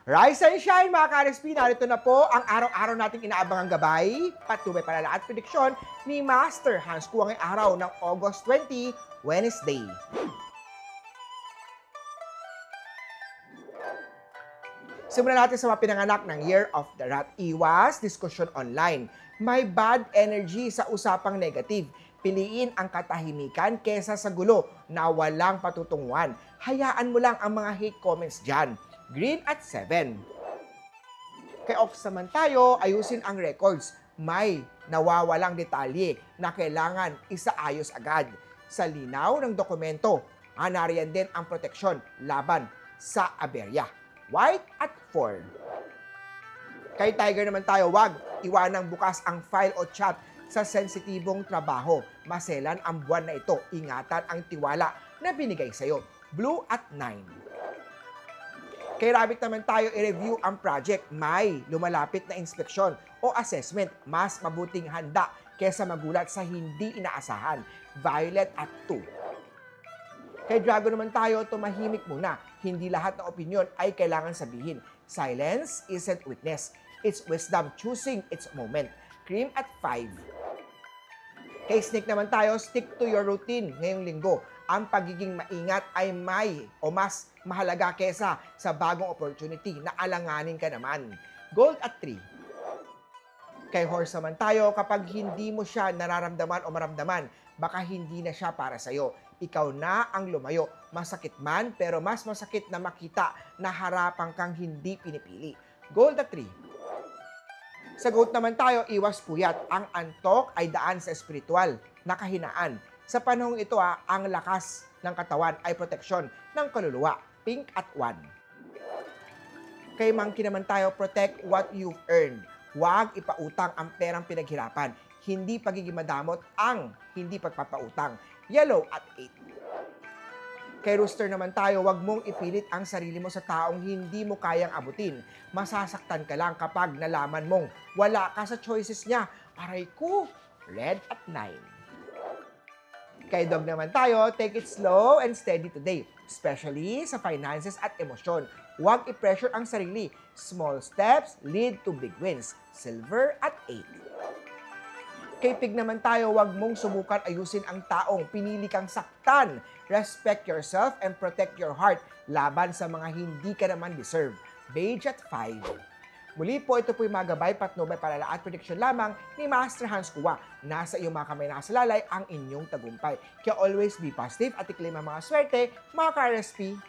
Rise and shine mga ka-RSP, narito na po ang araw-araw nating inaabangang gabay, patnubay palala at prediksyon ni Master Hans Kua ngayong araw ng August 20, Wednesday. Simulan natin sa mga pinanganak ng Year of the Rat. Iwas, diskusyon online. May bad energy sa usapang negative. Piliin ang katahimikan kesa sa gulo na walang patutunguhan. Hayaan mo lang ang mga hate comments dyan. Green at 7. Kay off naman tayo, ayusin ang records. May nawawalang detalye na kailangan isaayos agad. Sa linaw ng dokumento, nariyan din ang proteksyon laban sa aberya. White at 4. Kay Tiger naman tayo, wag iwanang bukas ang file o chat sa sensitibong trabaho. Maselan ang buwan na ito. Ingatan ang tiwala na binigay sa'yo. Blue at 9. Kay Rabbit naman tayo, i-review ang project. May lumalapit na inspeksyon o assessment. Mas mabuting handa kesa magulat sa hindi inaasahan. Violet at 2. Kay Dragon naman tayo, tumahimik muna. Hindi lahat ng opinion ay kailangan sabihin. Silence isn't weakness. It's wisdom choosing its moment. Cream at 5. Kay Snake naman tayo, stick to your routine ngayong linggo. Ang pagiging maingat ay mas mahalaga kesa sa bagong opportunity na alanganin ka naman. Gold at 3. Kay Horse naman tayo, kapag hindi mo siya nararamdaman o maramdaman, baka hindi na siya para sa'yo. Ikaw na ang lumayo. Masakit man, pero mas masakit na makita na harapan kang hindi pinipili. Gold at 3. Sa goat naman tayo, iwas puyat. Ang antok ay daan sa espiritual na kahinaan. Sa panahong ito, ang lakas ng katawan ay proteksyon ng kaluluwa. Pink at 1. Kay Monkey naman tayo, protect what you've earned. Huwag ipautang ang perang pinaghirapan. Hindi pagiging madamot ang hindi pagpapautang. Yellow at 8. Kay Rooster naman tayo, huwag mong ipilit ang sarili mo sa taong hindi mo kayang abutin. Masasaktan ka lang kapag nalaman mong wala ka sa choices niya. Aray ko, red at 9. Kay Dog naman tayo, take it slow and steady today, especially sa finances at emosyon. Huwag i-pressure ang sarili. Small steps lead to big wins. Silver at 8. Kay Pig naman tayo, huwag mong subukan ayusin ang taong pinili kang saktan. Respect yourself and protect your heart laban sa mga hindi ka naman deserve. Beige at 5. Muli po, ito po yung mga gabay, patnubay, palala at prediksyon lamang ni Master Hans Kua. Nasa iyong mga kamay nakasalalay ang inyong tagumpay. Kaya always be positive at i-claim ang mga swerte, mga ka-RSP.